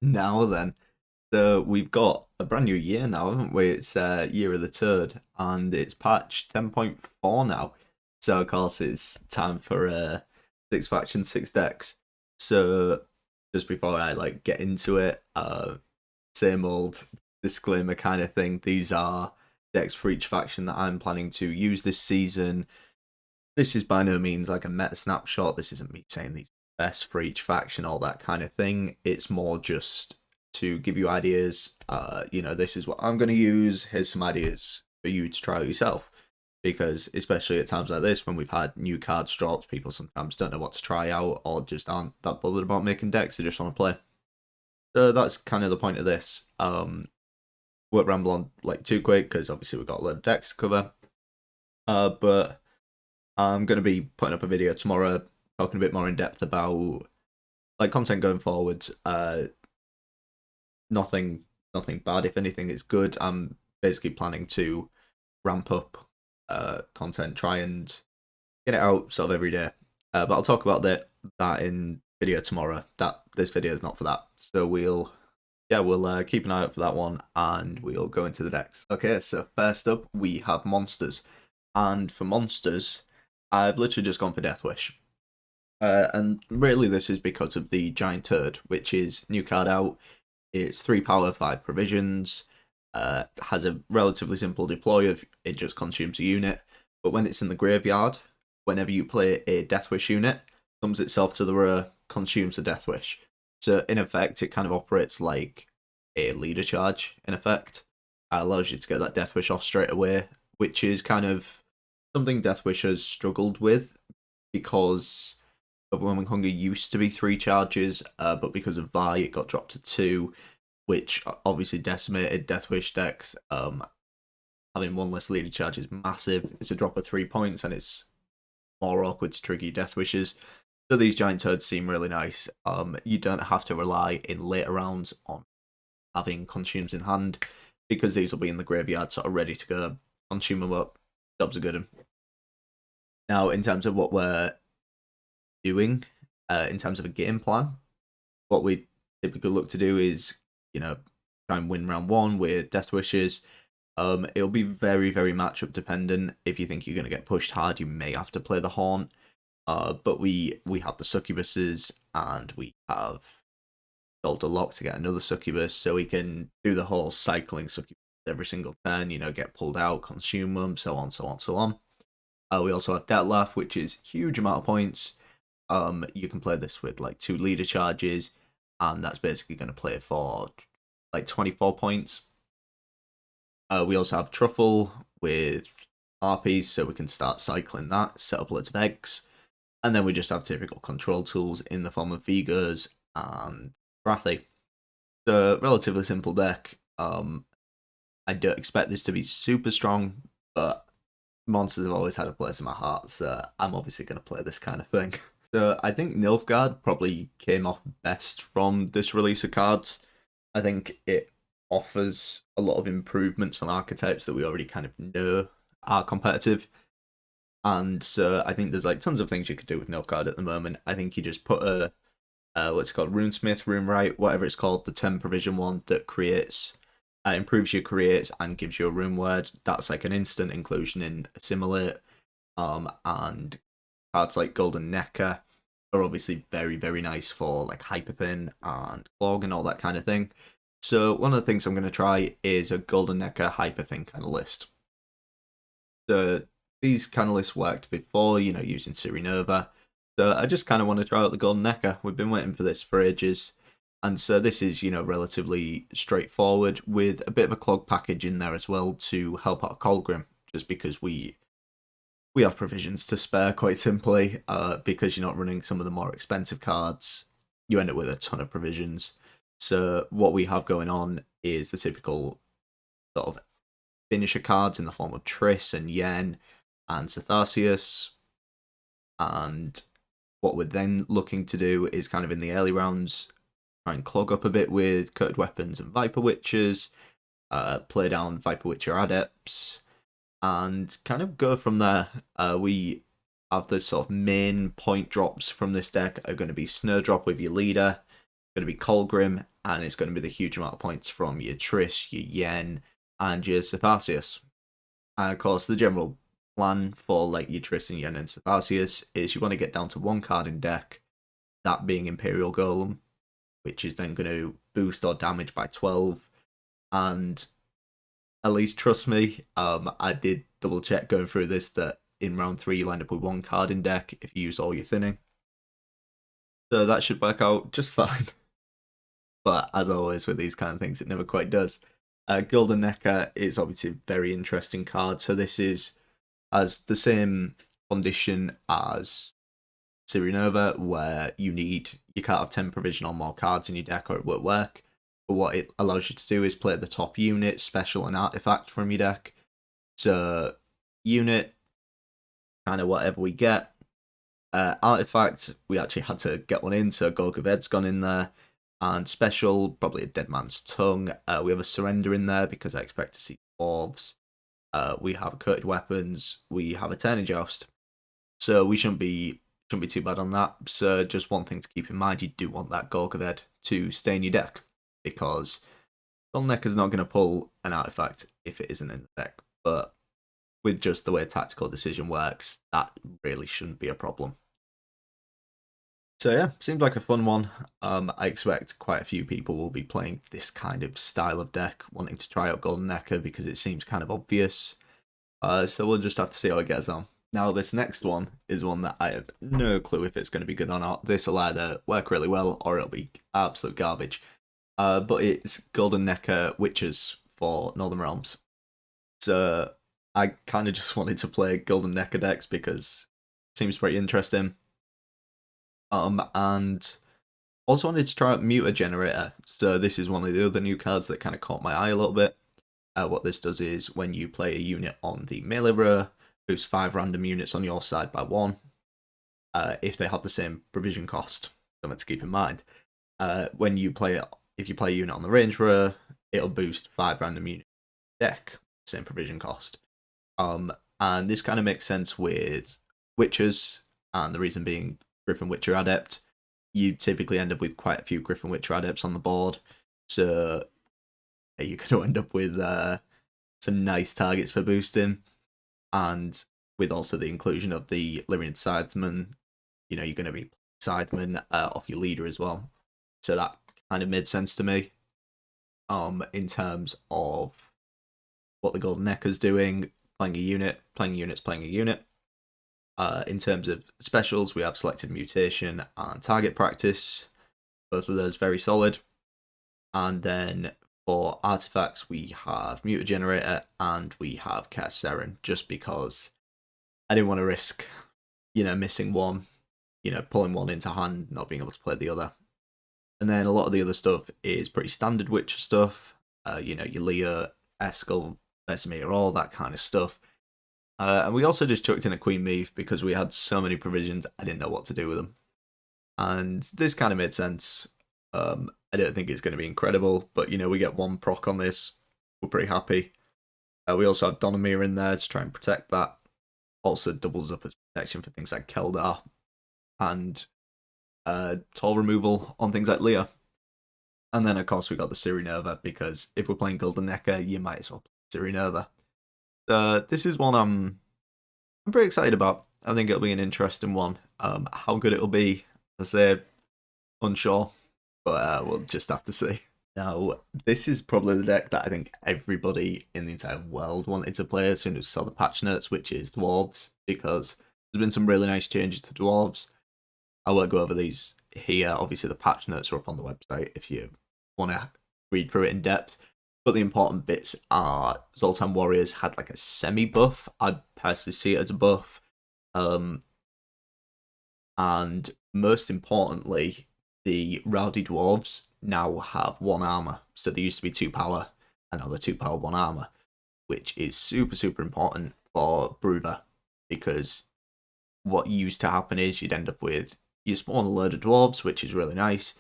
Now then, so we've got a brand new year now, haven't we? It's Year of the Turd, and it's patch 10.4 now. So of course it's time for six factions, six decks. So just before I get into it, same old disclaimer kind of thing. These are decks for each faction that I'm planning to use this season. This is by no means like a meta snapshot. This isn't me saying these are best for each faction, all that kind of thing. It's more just to give you ideas. This is what I'm going to use. Here's some ideas for you to try out yourself. Because especially at times like this, when we've had new cards dropped, people sometimes don't know what to try out or just aren't that bothered about making decks. They just want to play. So that's kind of the point of this. Won't ramble on too quick because obviously we've got a lot of decks to cover. But I'm going to be putting up a video tomorrow talking a bit more in depth about content going forward. Nothing bad. If anything, it's good. I'm basically planning to ramp up content, try and get it out sort of every day. But I'll talk about that in video tomorrow. That this video is not for that. So we'll keep an eye out for that one, and we'll go into the decks. Okay, so first up we have monsters, and for monsters, I've literally just gone for Death Wish. And really this is because of the Giant Turd, which is new card out. It's 3 power, 5 provisions, has a relatively simple deploy of it just consumes a unit, but when it's in the graveyard, whenever you play a Death Wish unit, comes itself to the rear, consumes a Death Wish. So in effect, it kind of operates like a leader charge, in effect. Allows you to get that Death Wish off straight away, which is kind of something Death Wish has struggled with because Overwhelming Hunger used to be 3 charges, but because of Vi, it got dropped to 2, which obviously decimated Death Wish decks. Having 1 less leader charge is massive. It's a drop of 3 points, and it's more awkward to trigger Death Wishes. So these Giant Turds seem really nice. You don't have to rely in later rounds on having Consumes in hand, because these will be in the graveyard sort of ready to go. Consume them up. Jobs are good. Now, in terms of what we're doing, in terms of a game plan, what we typically look to do is, try and win round 1 with Death Wishes. It'll be very, very matchup dependent. If you think you're going to get pushed hard, you may have to play the Haunt. But we have the Succubuses, and we have Shoulder Lock to get another Succubus, so we can do the whole cycling Succubus every single turn, get pulled out, consume them, so on, so on, so on. We also have Dettlaff, which is huge amount of points. You can play this with 2 leader charges, and that's basically going to play for 24 points. We also have Truffle with Harpies, so we can start cycling that, set up loads of eggs. And then we just have typical control tools in the form of Vigors and Wrathy. The relatively simple deck. I don't expect this to be super strong, but monsters have always had a place in my heart, so I'm obviously going to play this kind of thing. So I think Nilfgaard probably came off best from this release of cards. I think it offers a lot of improvements on archetypes that we already kind of know are competitive. And so I think there's tons of things you could do with Nilfgaard at the moment. I think you just put a what's it called, Runesmith, Runewrite, whatever it's called, the 10 provision one that creates, improves your creates and gives you a rune word. That's an instant inclusion in Assimilate. And cards like Golden Necker are obviously very, very nice for Hyperthin and Clog and all that kind of thing. So one of the things I'm going to try is a Golden Necker Hyperthin kind of list. So these kind of lists worked before, using Sirinova. So I just kind of want to try out the Golden Necker. We've been waiting for this for ages. And so this is, relatively straightforward with a bit of a Clog package in there as well to help out Colgrim, just because we have provisions to spare, quite simply, because you're not running some of the more expensive cards. You end up with a ton of provisions. So what we have going on is the typical sort of finisher cards in the form of Triss and Yen and Catharsius. And what we're then looking to do is kind of in the early rounds, try and clog up a bit with Coated Weapons and Viper Witchers, play down Viper Witcher Adepts, and kind of go from there. We have the sort of main point drops from this deck are going to be Snowdrop with your leader, going to be Colgrim, and it's going to be the huge amount of points from your Trish, your Yen, and your Cetharsius. And of course, the general plan for like your Triss and Yen and Cetharsius is you want to get down to one card in deck, that being Imperial Golem, which is then going to boost or damage by 12. And at least trust me, I did double check going through this that in round 3 you'll end up with one card in deck if you use all your thinning. So that should work out just fine. But as always with these kind of things, it never quite does. Golden Necker is obviously a very interesting card. So this is as the same condition as Cyrenova, where you can't have 10 provision or more cards in your deck or it won't work. But what it allows you to do is play the top unit, special, and artifact from your deck. So unit, kind of whatever we get. Artifact, we actually had to get one in, so Gorgoved's gone in there. And special, probably a Dead Man's Tongue. We have a Surrender in there because I expect to see Dwarves. We have Coated Weapons. We have a Turning Joust. So we shouldn't be too bad on that. So just one thing to keep in mind, you do want that Gorgoved to stay in your deck, because Golden Necker's not going to pull an artifact if it isn't in the deck. But with just the way Tactical Decision works, that really shouldn't be a problem. So yeah, seems like a fun one. I expect quite a few people will be playing this kind of style of deck, wanting to try out Golden Necker because it seems kind of obvious. So we'll just have to see how it gets on. Now this next one is one that I have no clue if it's going to be good or not. This will either work really well or it'll be absolute garbage. But it's Golden Necker Witches for Northern Realms. So I kind of just wanted to play Golden Necker decks because it seems pretty interesting. And also wanted to try out Muta Generator. So this is one of the other new cards that kind of caught my eye a little bit. What this does is when you play a unit on the melee row, boost 5 random units on your side by 1. If they have the same provision cost, something to keep in mind. If you play a unit on the range row, it'll boost 5 random units deck, same provision cost. And this kind of makes sense with Witchers, and the reason being Griffin Witcher Adept. You typically end up with quite a few Griffin Witcher Adepts on the board, so you're going to end up with some nice targets for boosting, and with also the inclusion of the Lyrian Scytheman, you're going to be Scytheman off your leader as well. So that kind of made sense to me. In terms of what the Golden Necker's doing, playing a unit, playing units, playing a unit. In terms of specials, we have Selected Mutation and Target Practice. Both of those very solid. And then for artifacts, we have Muta Generator and we have Cast Seren, just because I didn't want to risk, missing one, pulling one into hand, not being able to play the other. And then a lot of the other stuff is pretty standard Witcher stuff. Your Leo, Eskel, Vesemir, all that kind of stuff. And we also just chucked in a Queen Meave because we had so many provisions, I didn't know what to do with them. And this kind of made sense. I don't think it's going to be incredible, but we get 1 proc on this. We're pretty happy. We also have Donomir in there to try and protect that. Also doubles up as protection for things like Keldar. And toll removal on things like Leah. And then of course we got the Cyrenova, because if we're playing Golden Necker, you might as well play Cyrenova. This is one I'm pretty excited about. I think it'll be an interesting one. How good it'll be, I say, unsure, but we'll just have to see. Now, this is probably the deck that I think everybody in the entire world wanted to play as soon as we saw the patch notes, which is Dwarves, because there's been some really nice changes to Dwarves. I won't go over these here. Obviously, the patch notes are up on the website if you want to read through it in depth. But the important bits are Zoltan Warriors had like a semi-buff. I personally see it as a buff. And most importantly, the Rowdy Dwarves now have 1 armor. So they used to be 2 power, and now they're 2 power, 1 armor, which is super, super important for Bruver, because what used to happen is you'd end up with, you spawn a load of dwarves, which is really nice,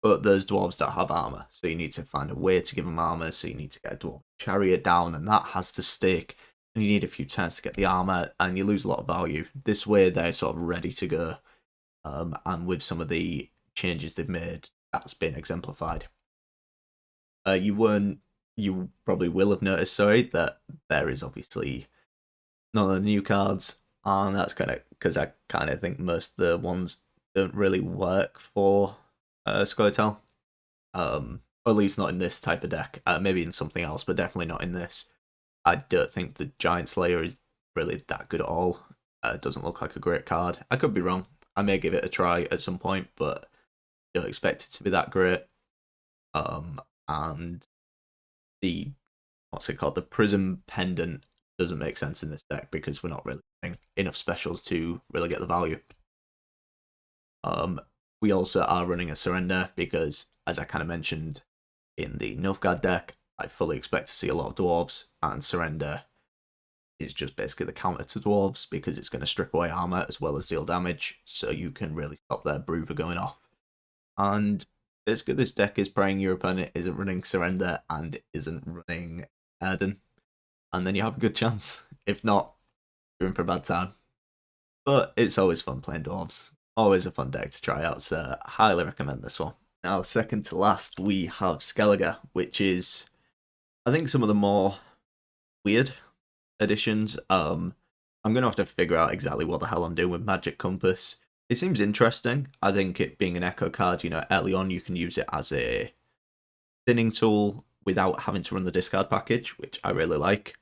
but there's dwarves that have armor, so you need to find a way to give them armor, so you need to get a dwarf chariot down, and that has to stick, and you need a few turns to get the armor, and you lose a lot of value. This way, they're sort of ready to go, and with some of the changes they've made that's been exemplified. You probably will have noticed, sorry, that there is obviously none of the new cards, and that's kind of because I kind of think most of the ones don't really work for Scoia'tael. Or at least not in this type of deck. Maybe in something else, but definitely not in this. I don't think the Giant Slayer is really that good at all. It doesn't look like a great card. I could be wrong. I may give it a try at some point, but don't expect it to be that great. And the what's it called? The Prism Pendant doesn't make sense in this deck because we're not really getting enough specials to really get the value. We also are running a Surrender because, as I kind of mentioned in the Nilfgaard deck, I fully expect to see a lot of Dwarves, and Surrender is just basically the counter to Dwarves because it's going to strip away armor as well as deal damage, so you can really stop their Broover going off. And basically this deck is praying your opponent isn't running Surrender and isn't running Erden, and then you have a good chance. If not, you're in for a bad time. But it's always fun playing Dwarves. Always a fun deck to try out, so highly recommend this one. Now, second to last, we have Skellige, which is, I think, some of the more weird additions. I'm going to have to figure out exactly what the hell I'm doing with Magic Compass. It seems interesting. I think it being an echo card, early on you can use it as a thinning tool without having to run the discard package, which I really like.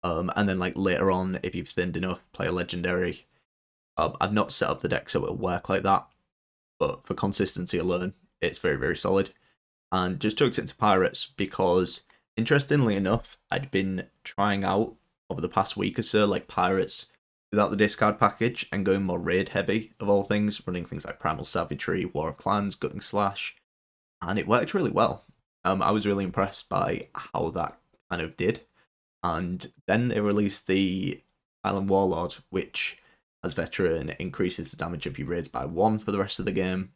And then like later on, if you've thinned enough, play a legendary. I've not set up the deck so it'll work like that, but for consistency alone, it's very, very solid. And just chucked it into Pirates because, interestingly enough, I'd been trying out over the past week or so, like Pirates without the discard package and going more raid heavy of all things, running things like Primal Savagery, War of Clans, Gutting Slash, and it worked really well. I was really impressed by how that kind of did. And then they released the Island Warlord, which, as veteran, increases the damage of your raids by 1 for the rest of the game.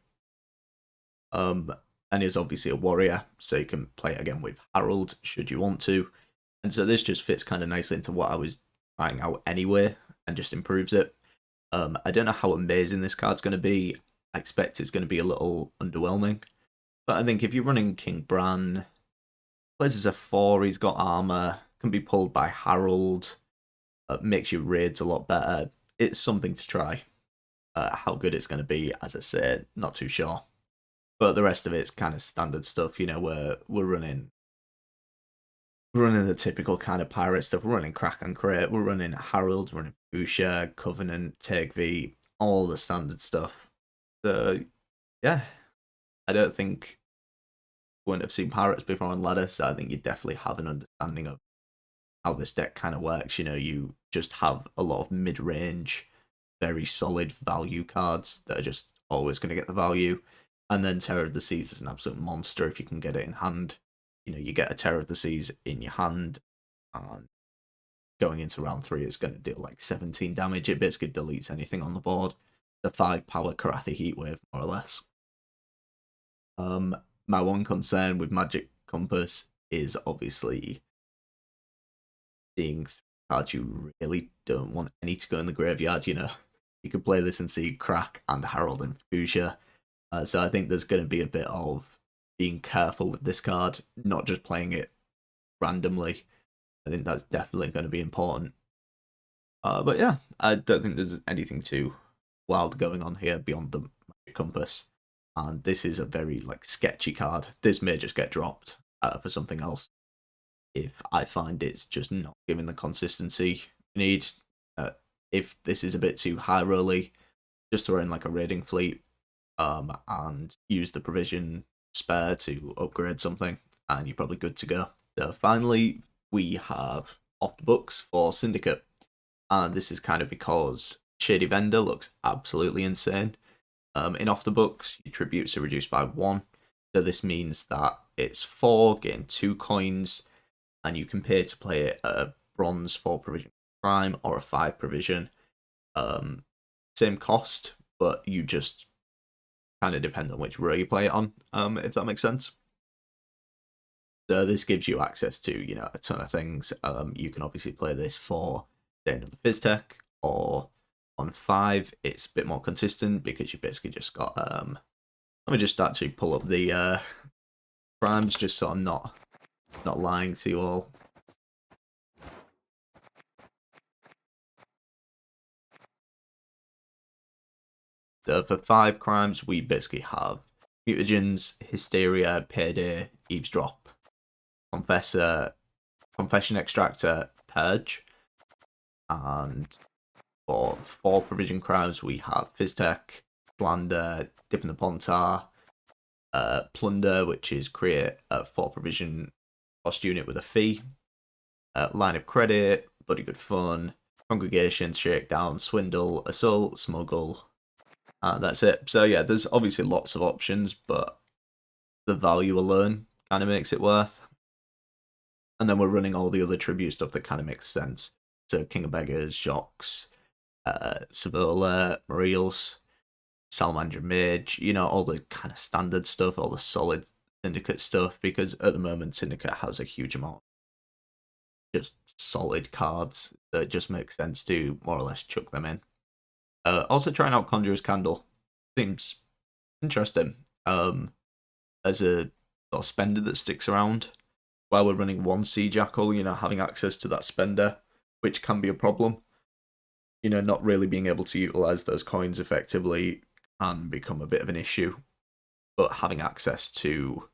And is obviously a warrior, so you can play it again with Harold should you want to. And so this just fits kind of nicely into what I was trying out anyway, and just improves it. I don't know how amazing this card's going to be. I expect it's going to be a little underwhelming. But I think if you're running King Bran, plays as a 4, he's got armor, can be pulled by Harold, makes your raids a lot better. It's something to try. How good it's going to be, as I said, not too sure. But the rest of it's kind of standard stuff, we're running the typical kind of pirate stuff. We're running Crack and Crate, we're running Harold, running Busha, Covenant, Take V, all the standard stuff. So yeah, I don't think you wouldn't have seen Pirates before on ladder, so I think you definitely have an understanding of how this deck kind of works. You just have a lot of mid-range, very solid value cards that are just always going to get the value. And then Terror of the Seas is an absolute monster if you can get it in hand. You get a Terror of the Seas in your hand, and going into round 3, it's going to deal like 17 damage. It basically deletes anything on the board. The 5-power Karathi Heatwave, more or less. My one concern with Magic Compass is obviously seeing cards you really don't want any to go in the graveyard. You could play this and see Crack and Harold and Fuchsia. So I think there's going to be a bit of being careful with this card, not just playing it randomly. I think that's definitely going to be important. But yeah, I don't think there's anything too wild going on here beyond the Magic Compass. And this is a very sketchy card. This may just get dropped for something else if I find it's just not giving the consistency you need. If this is a bit too high rolly, just throw in a raiding fleet. And use the provision spare to upgrade something, and you're probably good to go. So finally, we have off the books for Syndicate, and this is kind of because Shady Vendor looks absolutely insane. In off the books, your tributes are reduced by 1, so this means that it's 4, getting 2 coins, and you can pay to play it at a bronze 4 provision prime or a 5 provision. Same cost, but you just kind of depends on which row you play it on, if that makes sense. So this gives you access to, a ton of things. You can obviously play this for the end of the Fizztech, or on 5, it's a bit more consistent because you basically just got Let me just actually pull up the crimes just so I'm not lying to you all. For 5 crimes, we basically have mutagens, hysteria, payday, eavesdrop, confessor, confession extractor, purge, and for 4 provision crimes, we have Fizztech, slander, dip in the pontar, plunder, which is create a 4 provision cost unit with a fee, line of credit, bloody good fun, congregation, shakedown, swindle, assault, smuggle. That's it. So yeah, there's obviously lots of options, but the value alone kind of makes it worth. And then we're running all the other tribute stuff that kind of makes sense. So King of Beggars, Jocks, Sabola, Mariels, Salamander Mage, you know, all the kind of standard stuff, all the solid Syndicate stuff, because at the moment Syndicate has a huge amount of just solid cards that just makes sense to more or less chuck them in. Also trying out Conjurer's Candle. Seems interesting. As a sort of spender that sticks around while we're running 1 Sea Jackal, you know, having access to that spender, which can be a problem. You know, not really being able to utilize those coins effectively can become a bit of an issue. But having access to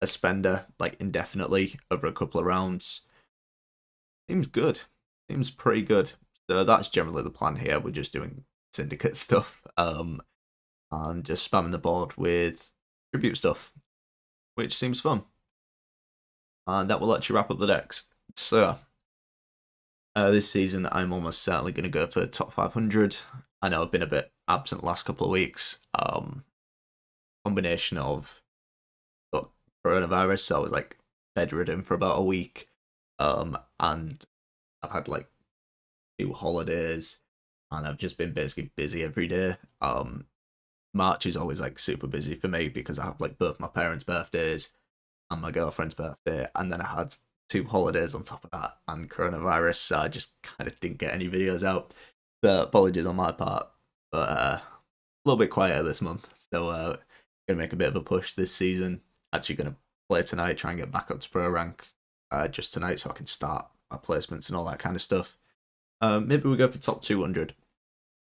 a spender, like indefinitely over a couple of rounds, seems good. Seems pretty good. So that's generally the plan here. We're just doing Syndicate stuff. And just spamming the board with tribute stuff, which seems fun. And that will actually wrap up the decks. So, this season I'm almost certainly going to go for top 500. I know I've been a bit absent the last couple of weeks. Combination of coronavirus, so I was like bedridden for about a week. And I've had like 2 holidays, and I've just been basically busy every day. March is always like super busy for me because I have like both my parents' birthdays and my girlfriend's birthday, and then I had 2 holidays on top of that and coronavirus, so I just kind of didn't get any videos out. So apologies on my part, but a little bit quieter this month. So gonna make a bit of a push this season. Actually gonna play tonight, try and get back up to pro rank just tonight so I can start my placements and all that kind of stuff. Maybe we go for top 200,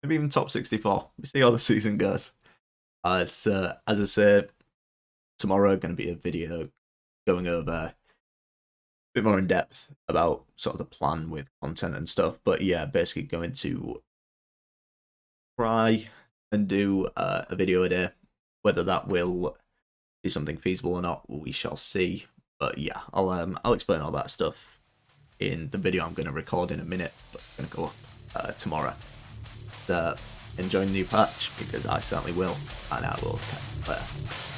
maybe even top 64. We see how the season goes. As I said, tomorrow going to be a video going over a bit more in depth about sort of the plan with content and stuff. But yeah, basically going to try and do a video a day. Whether that will be something feasible or not, we shall see. But yeah, I'll explain all that stuff in the video I'm going to record in a minute, but it's going to go up tomorrow. So enjoy the new patch, because I certainly will, and I will catch you later.